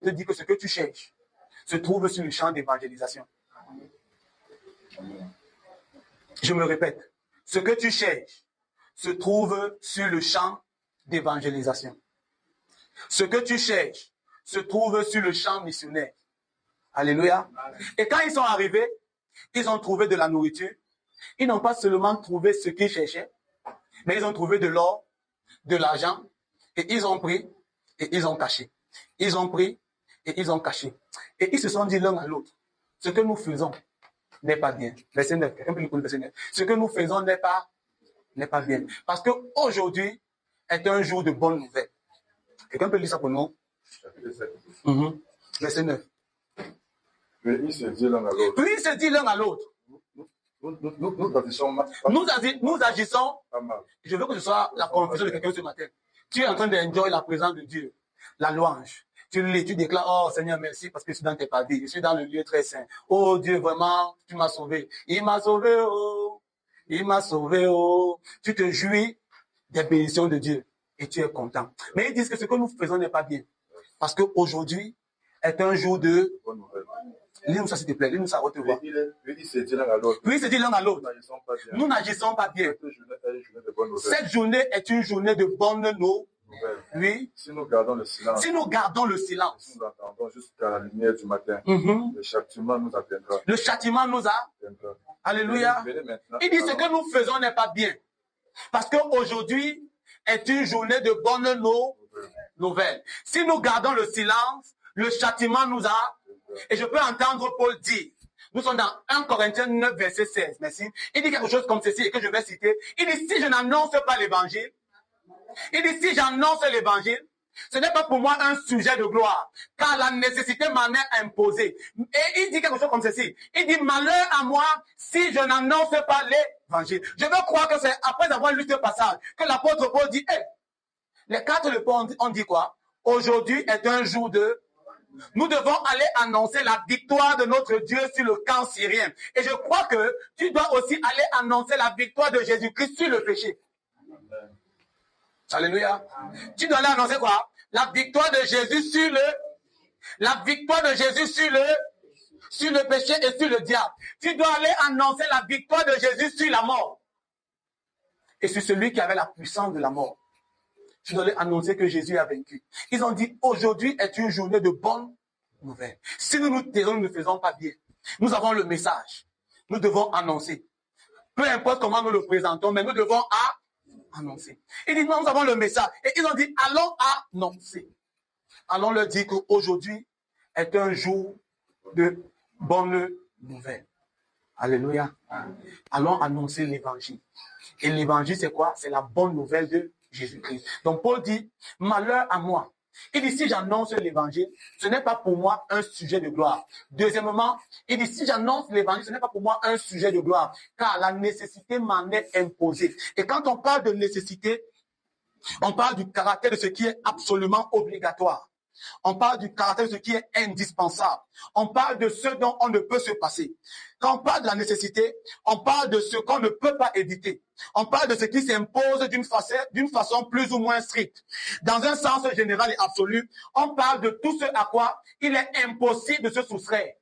te dit que ce que tu cherches se trouve sur le champ d'évangélisation. Je me répète, ce que tu cherches se trouve sur le champ d'évangélisation. Ce que tu cherches se trouve sur le champ missionnaire. Alléluia. Et quand ils sont arrivés, ils ont trouvé de la nourriture. Ils n'ont pas seulement trouvé ce qu'ils cherchaient, mais ils ont trouvé de l'or, de l'argent, et ils ont pris et ils ont caché. Ils ont pris et ils ont caché. Et ils se sont dit l'un à l'autre, ce que nous faisons n'est pas bien. Verset 9, quelqu'un peut nous connaître verset 9. Ce que nous faisons n'est pas bien. Parce que aujourd'hui est un jour de bonnes nouvelles. Quelqu'un peut lire ça pour nous? Verset 9. Puis ils se disent l'un à l'autre. Puis ils se disent l'un à l'autre. Nous agissons pas mal. Je veux que ce soit la confession de quelqu'un ce matin. Tu es en train d'enjoy la présence de Dieu, la louange. Tu lis, tu déclares, oh Seigneur, merci parce que je suis dans tes pavés, je suis dans le lieu très saint. Oh Dieu, vraiment, tu m'as sauvé. Il m'a sauvé, oh. Il m'a sauvé, oh. Tu te jouis des bénédictions de Dieu et tu es content. Mais ils disent que ce que nous faisons n'est pas bien. Parce qu'aujourd'hui est un jour de... Lis-nous ça s'il te plaît, lis-nous ça à haute voix. Puis il se dit l'un à l'autre. Puis il se dit l'un à l'autre. Nous n'agissons pas bien. Cette journée est une journée de bonnes nouvelles. Oui. Si nous gardons le silence. Si nous gardons le silence. Si nous attendons jusqu'à la lumière du matin. Le châtiment nous atteindra. Le châtiment nous a. Alléluia. Il dit ce que nous faisons n'est pas bien. Parce qu'aujourd'hui est une journée de bonnes nouvelles. Si nous gardons le silence, le châtiment nous a. Et je peux entendre Paul dire, nous sommes dans 1 Corinthiens 9, verset 16, merci. Il dit quelque chose comme ceci et que je vais citer. Il dit, si je n'annonce pas l'évangile, il dit, si j'annonce l'évangile, ce n'est pas pour moi un sujet de gloire, car la nécessité m'en est imposée. Et il dit quelque chose comme ceci. Il dit, malheur à moi si je n'annonce pas l'évangile. Je veux croire que c'est après avoir lu ce passage que l'apôtre Paul dit, les 4 lépreux ont dit quoi? Aujourd'hui est un jour de... Nous devons aller annoncer la victoire de notre Dieu sur le camp syrien. Et je crois que tu dois aussi aller annoncer la victoire de Jésus-Christ sur le péché. Amen. Alléluia. Tu dois aller annoncer quoi? La victoire de Jésus sur le... La victoire de Jésus sur le péché et sur le diable. Tu dois aller annoncer la victoire de Jésus sur la mort. Et sur celui qui avait la puissance de la mort. Tu dois leur annoncer que Jésus a vaincu. Ils ont dit, aujourd'hui est une journée de bonnes nouvelles. Si nous nous taisons, nous ne faisons pas bien. Nous avons le message. Nous devons annoncer. Peu importe comment nous le présentons, mais nous devons annoncer. Ils disent, nous avons le message. Et ils ont dit, allons annoncer. Allons leur dire qu'aujourd'hui est un jour de bonnes nouvelles. Alléluia. Allons annoncer l'évangile. Et l'évangile, c'est quoi? C'est la bonne nouvelle de Jésus-Christ. Donc Paul dit, malheur à moi. Il dit, si j'annonce l'évangile, ce n'est pas pour moi un sujet de gloire. Deuxièmement, il dit, si j'annonce l'évangile, ce n'est pas pour moi un sujet de gloire, car la nécessité m'en est imposée. Et quand on parle de nécessité, on parle du caractère de ce qui est absolument obligatoire. On parle du caractère de ce qui est indispensable. On parle de ce dont on ne peut se passer. Quand on parle de la nécessité, on parle de ce qu'on ne peut pas éviter. On parle de ce qui s'impose d'une façon plus ou moins stricte. Dans un sens général et absolu, on parle de tout ce à quoi il est impossible de se soustraire.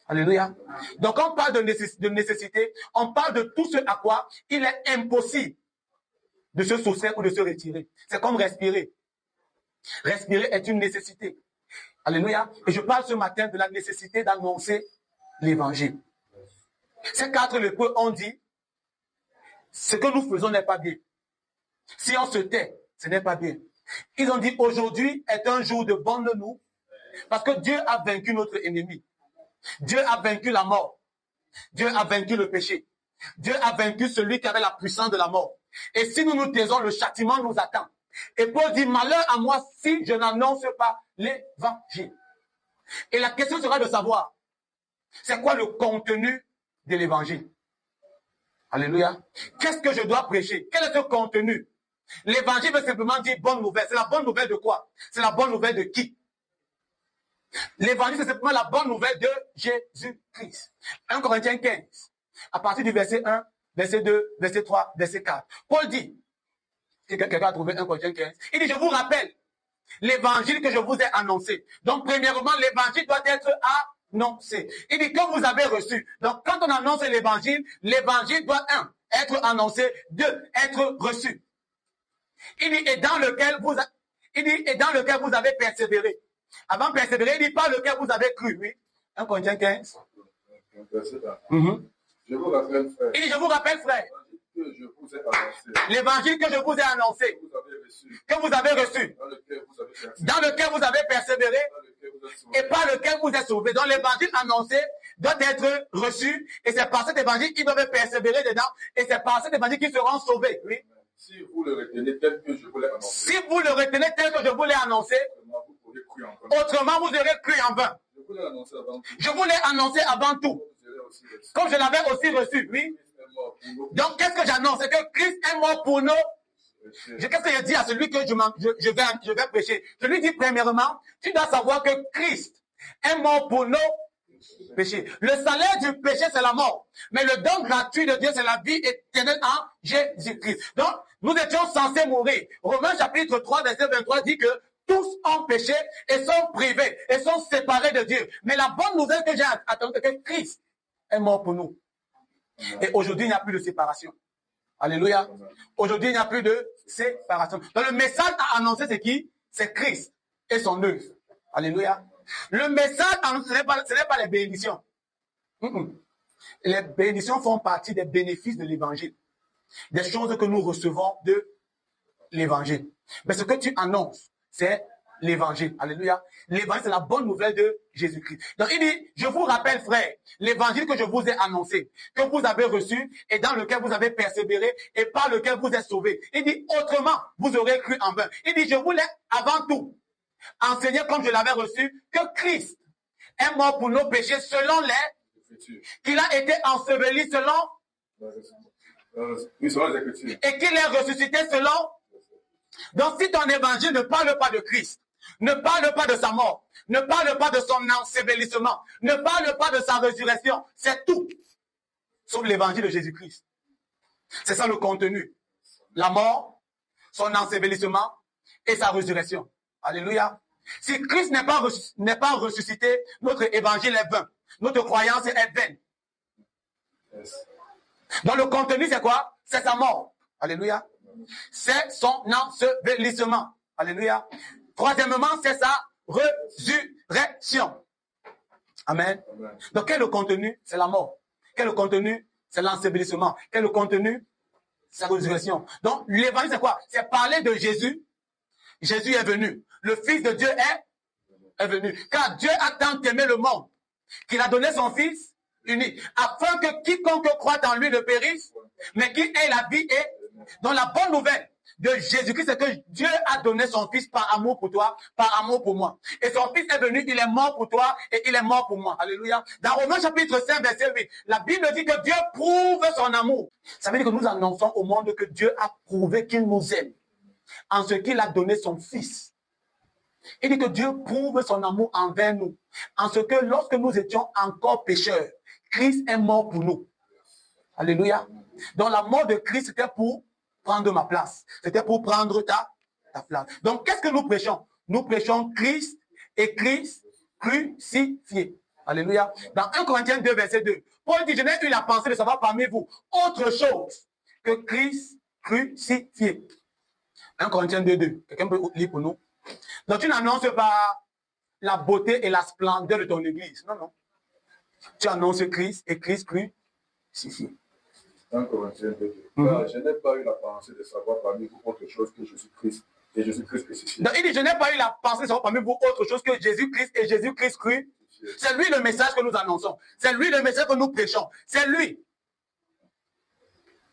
Alléluia. Donc quand on parle de nécessité, on parle de tout ce à quoi il est impossible de se soustraire ou de se retirer. C'est comme respirer. Respirer est une nécessité. Alléluia. Et je parle ce matin de la nécessité d'annoncer l'évangile. Ces 4 lépreux ont dit, ce que nous faisons n'est pas bien. Si on se tait, ce n'est pas bien. Ils ont dit, aujourd'hui est un jour de bonne nouvelle, parce que Dieu a vaincu notre ennemi. Dieu a vaincu la mort. Dieu a vaincu le péché. Dieu a vaincu celui qui avait la puissance de la mort. Et si nous nous taisons, le châtiment nous attend. Et Paul dit, malheur à moi si je n'annonce pas l'évangile. Et la question sera de savoir, c'est quoi le contenu de l'évangile? Alléluia. Qu'est-ce que je dois prêcher? Quel est ce contenu? L'évangile veut simplement dire bonne nouvelle. C'est la bonne nouvelle de quoi? C'est la bonne nouvelle de qui? L'évangile, c'est simplement la bonne nouvelle de Jésus-Christ. 1 Corinthiens 15, à partir du verset 1, verset 2, verset 3, verset 4. Paul dit, si quelqu'un a trouvé 1 Corinthiens 15, il dit, je vous rappelle l'évangile que je vous ai annoncé. Donc, premièrement, l'évangile doit être annoncé. Il dit que vous avez reçu. Donc, quand on annonce l'évangile doit, un, être annoncé, deux, être reçu. Il dit, et dans lequel vous avez persévéré. Avant de persévérer, il dit, par lequel vous avez cru, oui. 1 Corinthiens 15. Je vous rappelle, frère. Il dit, je vous rappelle, frère. L'évangile que je vous ai annoncé, que vous avez reçu, dans lequel vous avez persévéré, et par lequel vous êtes sauvés. Donc l'évangile annoncé doit être reçu, et c'est par cet évangile qu'ils doivent persévérer dedans, et c'est par cet évangile qu'ils seront sauvés. Oui. Si vous le retenez tel que je vous l'ai annoncé, si vous le retenez tel que je vous l'ai annoncé, autrement vous aurez cru en vain. Je vous l'ai annoncé avant tout. Comme je l'avais aussi reçu, oui. Donc, qu'est-ce que j'annonce? C'est que Christ est mort pour nous. Qu'est-ce que je dis à celui que je vais prêcher? Je lui dis premièrement, tu dois savoir que Christ est mort pour nos péchés. Le salaire du péché, c'est la mort. Mais le don gratuit de Dieu, c'est la vie éternelle en Jésus-Christ. Donc, nous étions censés mourir. Romains chapitre 3, verset 23 dit que tous ont péché et sont privés et sont séparés de Dieu. Mais la bonne nouvelle que j'ai attendue, c'est que Christ est mort pour nous. Et aujourd'hui, il n'y a plus de séparation. Alléluia. Aujourd'hui, il n'y a plus de séparation. Donc, le message à annoncer, c'est qui? C'est Christ et son œuvre. Alléluia. Le message à annoncer, ce n'est pas les bénédictions. Les bénédictions font partie des bénéfices de l'évangile. Des choses que nous recevons de l'évangile. Mais ce que tu annonces, c'est l'évangile. Alléluia. L'évangile, c'est la bonne nouvelle de Jésus-Christ. Donc, il dit, je vous rappelle, frère, l'évangile que je vous ai annoncé, que vous avez reçu et dans lequel vous avez persévéré et par lequel vous êtes sauvés. Il dit, autrement, vous aurez cru en vain. Il dit, je voulais avant tout enseigner comme je l'avais reçu que Christ est mort pour nos péchés selon qu'il a été enseveli selon et qu'il est ressuscité selon. Donc, si ton évangile ne parle pas de Christ, ne parle pas de sa mort, ne parle pas de son ensevelissement, ne parle pas de sa résurrection, c'est tout, sauf l'évangile de Jésus-Christ. C'est ça le contenu. La mort, son ensevelissement et sa résurrection. Alléluia. Si Christ n'est pas ressuscité, notre évangile est vain. Notre croyance est vaine. Donc le contenu, c'est quoi? C'est sa mort. Alléluia. C'est son ensevelissement. Alléluia. Troisièmement, c'est sa résurrection. Amen. Donc, quel est le contenu? C'est la mort. Quel est le contenu? C'est l'ensevelissement. Quel est le contenu? C'est la résurrection. Donc, l'évangile, c'est quoi? C'est parler de Jésus. Jésus est venu. Le Fils de Dieu est venu. Car Dieu a tant aimé le monde qu'il a donné son Fils unique, afin que quiconque croit en lui ne périsse, mais qui ait la vie et donc la bonne nouvelle de Jésus-Christ, c'est que Dieu a donné son Fils par amour pour toi, par amour pour moi. Et son Fils est venu, il est mort pour toi et il est mort pour moi. Alléluia. Dans Romains chapitre 5, verset 8, la Bible dit que Dieu prouve son amour. Ça veut dire que nous annonçons au monde que Dieu a prouvé qu'il nous aime en ce qu'il a donné son Fils. Il dit que Dieu prouve son amour envers nous en ce que lorsque nous étions encore pécheurs, Christ est mort pour nous. Alléluia. Donc la mort de Christ, c'était pour prendre ma place. C'était pour prendre ta place. Donc, qu'est-ce que nous prêchons? Nous prêchons Christ et Christ crucifié. Alléluia. Dans 1 Corinthiens 2, verset 2, Paul dit, je n'ai eu la pensée de savoir parmi vous autre chose que Christ crucifié. 1 Corinthiens 2, 2. Quelqu'un peut lire pour nous? Donc, tu n'annonces pas la beauté et la splendeur de ton église. Non, non. Tu annonces Christ et Christ crucifié. 1 Corinthiens 2. Je n'ai pas eu la pensée de savoir parmi vous autre chose que Jésus-Christ et Jésus-Christ crucifié. Donc il dit, je n'ai pas eu la pensée de savoir parmi vous autre chose que Jésus-Christ et Jésus-Christ crucifié. C'est lui le message que nous annonçons. C'est lui le message que nous prêchons. C'est lui.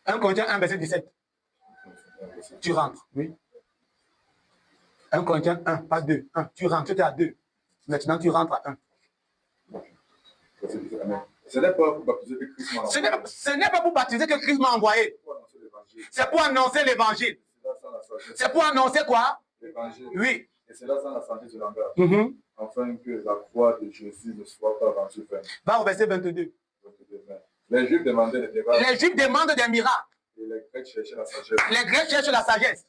1 Corinthiens 1, verset 17. Tu rentres, oui. 1 Corinthiens 1, pas 2. 1. Tu rentres, tu étais à 2. Maintenant, tu rentres à 1. Ce n'est pas pour baptiser que Christ m'a envoyé. Ce n'est pas pour baptiser que Christ m'a envoyé. C'est pour annoncer l'évangile. C'est pour annoncer quoi? L'évangile. Oui. Et c'est là sans la sagesse de langage. Afin que la croix de Jésus ne soit pas rendue vaine. Va au verset 22. Les Juifs demandaient des miracles. Les Juifs demandent des miracles. Et les Grecs cherchaient la sagesse. Les Grecs cherchent la sagesse.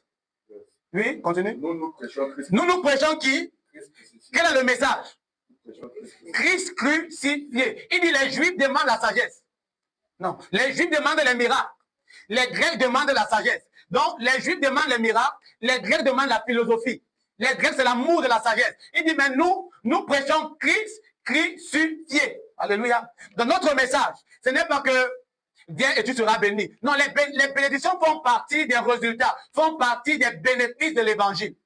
Oui, continue. Nous prêchons Christ. Nous prêchons qui? Christ crucifié. Quel est le message? Nous prêchons Christ crucifié. Il dit les Juifs demandent la sagesse. Non, les Juifs demandent les miracles. Les Grecs demandent la sagesse. Donc, les Juifs demandent les miracles. Les Grecs demandent la philosophie. Les Grecs, c'est l'amour de la sagesse. Il dit, mais nous prêchons Christ crucifié. Alléluia. Dans notre message, ce n'est pas que viens et tu seras béni. Non, les bénédictions font partie des résultats, font partie des bénéfices de l'évangile.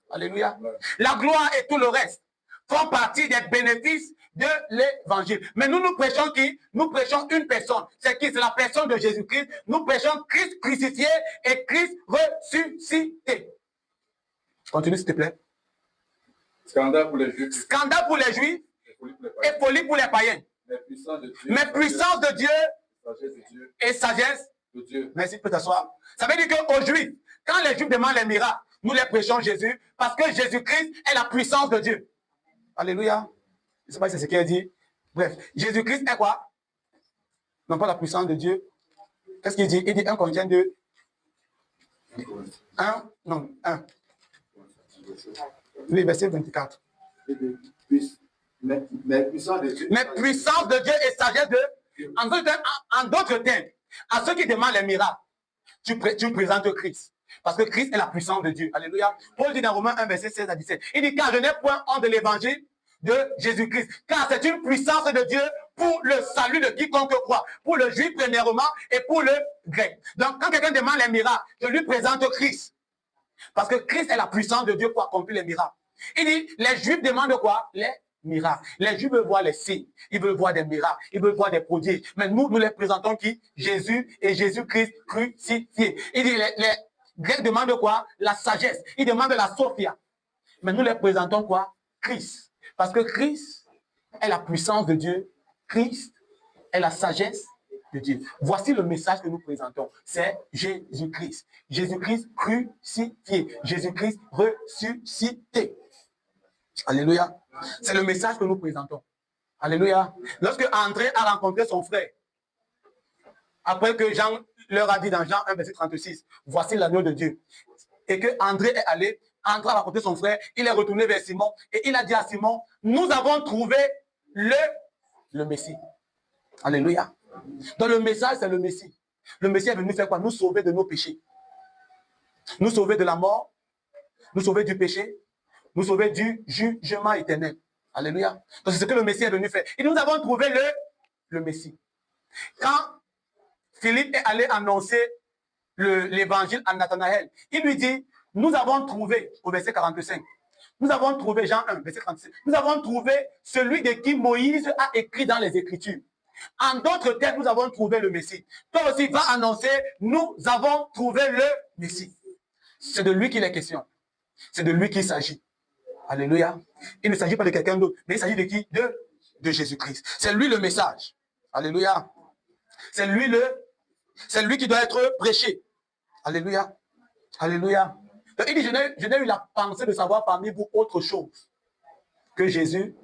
Alléluia. La gloire et tout le reste font partie des bénéfices de l'évangile. Mais nous prêchons qui? Nous prêchons une personne. C'est qui? C'est la personne de Jésus-Christ. Nous prêchons Christ crucifié et Christ ressuscité. Continue, s'il te plaît. Scandale pour les Juifs. Scandale pour les Juifs et folie pour les païens. Mais puissance de Dieu. Mais puissance de Dieu Sagesse de Dieu. et sagesse De Dieu. Merci, peut t'asseoir. Ça veut dire qu'aux Juifs, quand les Juifs demandent les miracles, nous les prêchons Jésus parce que Jésus-Christ est la puissance de Dieu. Alléluia. Je ne sais pas si c'est ce qu'il a dit. Bref, Jésus-Christ est quoi? Non, pas la puissance de Dieu. Qu'est-ce qu'il dit? Il dit 1 Corinthiens 2. 1. Non, 1. Oui, verset 24. Mais puissance de Dieu. Mais puissance de Dieu et sagesse de Dieu. En d'autres termes, à ceux qui demandent les miracles, tu présentes Christ. Parce que Christ est la puissance de Dieu. Alléluia. Paul dit dans Romains 1, verset 16 à 17. Il dit, car je n'ai point honte de l'évangile de Jésus-Christ. Car c'est une puissance de Dieu pour le salut de quiconque croit. Pour le juif premièrement et pour le grec. Donc, quand quelqu'un demande les miracles, je lui présente Christ. Parce que Christ est la puissance de Dieu pour accomplir les miracles. Il dit, les juifs demandent quoi? Les miracles. Les juifs veulent voir les signes. Ils veulent voir des miracles. Ils veulent voir des prodiges. Mais nous les présentons qui? Jésus et Jésus-Christ crucifié. Il dit, les Grecs demandent quoi? La sagesse. Ils demandent la Sophia. Mais nous les présentons quoi? Christ. Parce que Christ est la puissance de Dieu. Christ est la sagesse de Dieu. Voici le message que nous présentons. C'est Jésus-Christ. Jésus-Christ crucifié. Jésus-Christ ressuscité. Alléluia. C'est le message que nous présentons. Alléluia. Lorsque André a rencontré son frère, après que Jean leur a dit dans Jean 1, verset 36, voici l'agneau de Dieu. Et que André est allé, André a rencontré son frère, il est retourné vers Simon et il a dit à Simon, nous avons trouvé le Messie. Alléluia. Donc le message, c'est le Messie. Le Messie est venu faire quoi? Nous sauver de nos péchés. Nous sauver de la mort. Nous sauver du péché. Nous sauver du jugement éternel. Alléluia. Donc c'est ce que le Messie est venu faire. Et nous avons trouvé le Messie. Quand Philippe est allé annoncer l'évangile à Nathanaël, il lui dit, nous avons trouvé, au verset 45, nous avons trouvé, Jean 1, verset 36, nous avons trouvé celui de qui Moïse a écrit dans les Écritures. En d'autres termes, nous avons trouvé le Messie. Toi aussi, va annoncer, nous avons trouvé le Messie. C'est de lui qu'il est question. C'est de lui qu'il s'agit. Alléluia. Il ne s'agit pas de quelqu'un d'autre, mais il s'agit de qui? De Jésus-Christ. C'est lui le message. Alléluia. C'est lui qui doit être prêché. Alléluia. Alléluia. Donc, il dit, je n'ai eu la pensée de savoir parmi vous autre chose que Jésus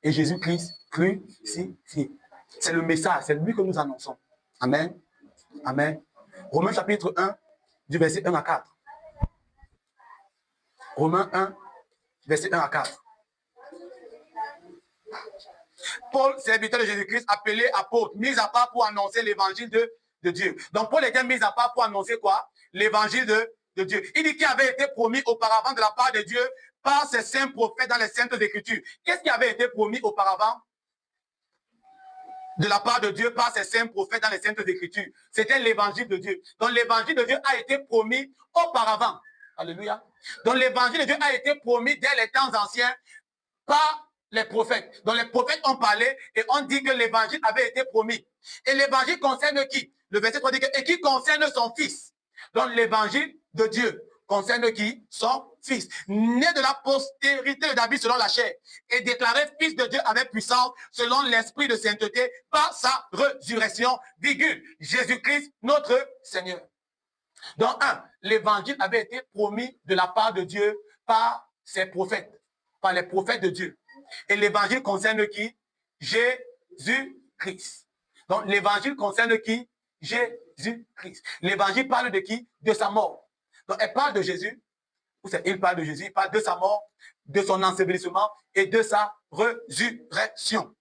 et Jésus-Christ crucifié. C'est le message, c'est lui que nous annonçons. Amen. Amen. Romains chapitre 1, du verset 1 à 4. Romains 1, verset 1 à 4. Paul, serviteur de Jésus-Christ, appelé apôtre, mis à part pour annoncer l'évangile de Dieu. Donc Paul était mis à part pour annoncer quoi? L'évangile de Dieu. Il dit qu'il avait été promis auparavant de la part de Dieu par ses saints prophètes dans les saintes écritures. Qu'est-ce qui avait été promis auparavant de la part de Dieu par ses saints prophètes dans les saintes écritures? C'était l'évangile de Dieu. Donc l'évangile de Dieu a été promis auparavant. Alléluia. Donc l'évangile de Dieu a été promis dès les temps anciens par les prophètes. Donc les prophètes ont parlé et ont dit que l'évangile avait été promis. Et l'évangile concerne qui? Le verset 3 dit que, et qui concerne son fils. Donc l'évangile de Dieu concerne qui? Son fils. Né de la postérité de David selon la chair et déclaré fils de Dieu avec puissance selon l'esprit de sainteté par sa résurrection, virgule, Jésus-Christ notre Seigneur. Donc l'évangile avait été promis de la part de Dieu par ses prophètes, par les prophètes de Dieu. Et l'évangile concerne qui? Jésus-Christ. Donc l'évangile concerne qui? Jésus-Christ. L'évangile parle de qui? De sa mort. Donc elle parle de Jésus, Il parle de Jésus, il parle de sa mort, de son ensevelissement et de sa résurrection.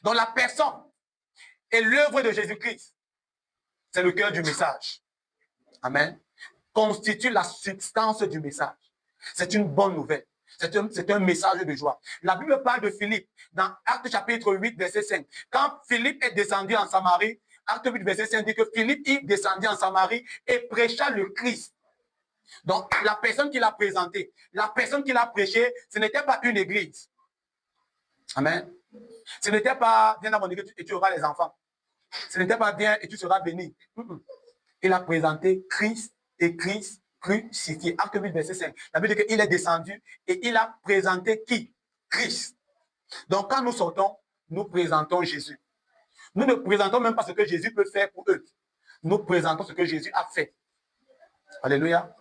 Donc la personne et l'œuvre de Jésus-Christ, c'est le cœur du message. Amen. Constitue la substance du message. C'est une bonne nouvelle. C'est un message de joie. La Bible parle de Philippe dans Actes chapitre 8, verset 5. Quand Philippe est descendu en Samarie, Acte 8, verset 5 dit que Philippe est descendu en Samarie et prêcha le Christ. Donc, la personne qui l'a présenté, la personne qui l'a prêché, ce n'était pas une église. Amen. Ce n'était pas, viens dans mon église et tu auras les enfants. Ce n'était pas bien et tu seras béni. Il a présenté Christ et Christ crucifié. Acte 8, verset 5. Ça veut dire qu'il est descendu et il a présenté qui? Christ. Donc, quand nous sortons, nous présentons Jésus. Nous ne présentons même pas ce que Jésus peut faire pour eux. Nous présentons ce que Jésus a fait. Alléluia.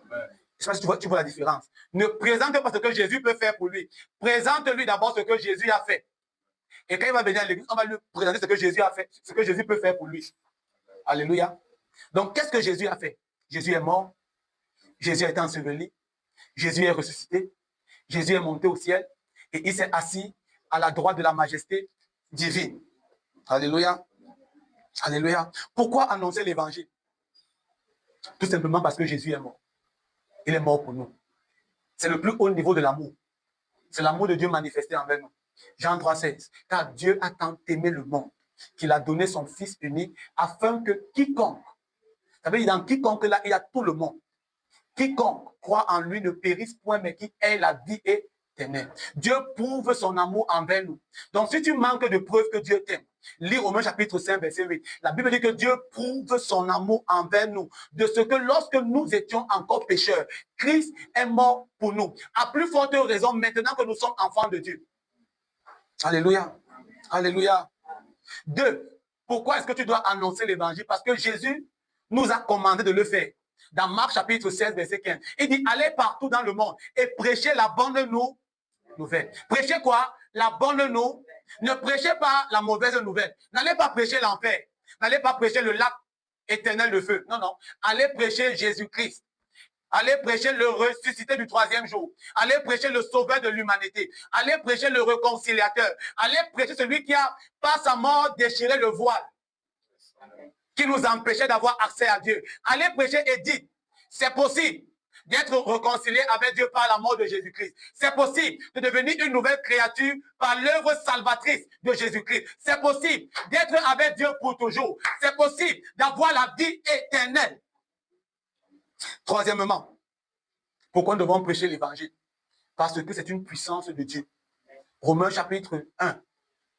Je sais pas si tu vois la différence. Ne présente pas ce que Jésus peut faire pour lui. Présente-lui d'abord ce que Jésus a fait. Et quand il va venir à l'église, on va lui présenter ce que Jésus a fait, ce que Jésus peut faire pour lui. Alléluia. Donc, qu'est-ce que Jésus a fait? Jésus est mort. Jésus a été enseveli. Jésus est ressuscité. Jésus est monté au ciel. Et il s'est assis à la droite de la majesté divine. Alléluia. Alléluia. Pourquoi annoncer l'évangile? Tout simplement parce que Jésus est mort. Il est mort pour nous. C'est le plus haut niveau de l'amour. C'est l'amour de Dieu manifesté envers nous. Jean 3,16. Car Dieu a tant aimé le monde qu'il a donné son Fils unique afin que quiconque, ça veut dire dans quiconque là, il y a tout le monde. Quiconque croit en lui ne périsse point, mais qui ait la vie éternelle. Dieu prouve son amour envers nous. Donc, si tu manques de preuves que Dieu t'aime, lis Romains chapitre 5, verset 8. La Bible dit que Dieu prouve son amour envers nous, de ce que lorsque nous étions encore pécheurs, Christ est mort pour nous. À plus forte raison, maintenant que nous sommes enfants de Dieu. Alléluia. Alléluia. 2. Pourquoi est-ce que tu dois annoncer l'évangile? Parce que Jésus nous a commandé de le faire. Dans Marc chapitre 16, verset 15. Il dit, allez partout dans le monde et prêchez la bonne nouvelle. Prêchez quoi? La bonne nouvelle. Ne prêchez pas la mauvaise nouvelle. N'allez pas prêcher l'enfer. N'allez pas prêcher le lac éternel de feu. Non, non. Allez prêcher Jésus-Christ. Allez prêcher le ressuscité du 3e jour. Allez prêcher le sauveur de l'humanité. Allez prêcher le réconciliateur. Allez prêcher celui qui a, par sa mort, déchiré le voile, qui nous empêchait d'avoir accès à Dieu. Allez prêcher et dites, c'est possible d'être réconcilié avec Dieu par la mort de Jésus-Christ. C'est possible de devenir une nouvelle créature par l'œuvre salvatrice de Jésus-Christ. C'est possible d'être avec Dieu pour toujours. C'est possible d'avoir la vie éternelle. Troisièmement, pourquoi nous devons prêcher l'évangile? Parce que c'est une puissance de Dieu. Romains chapitre 1,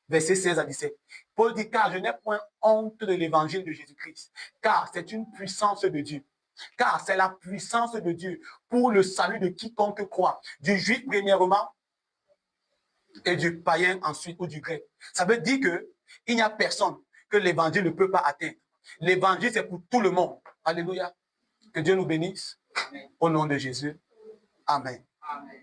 verset 16 à 17. Paul dit, car je n'ai point honte de l'évangile de Jésus-Christ, car c'est une puissance de Dieu. Car c'est la puissance de Dieu pour le salut de quiconque croit, du juif premièrement et du païen ensuite ou du grec. Ça veut dire qu'il n'y a personne que l'évangile ne peut pas atteindre. L'évangile, c'est pour tout le monde. Alléluia. Que Dieu nous bénisse. Au nom de Jésus. Amen. Amen.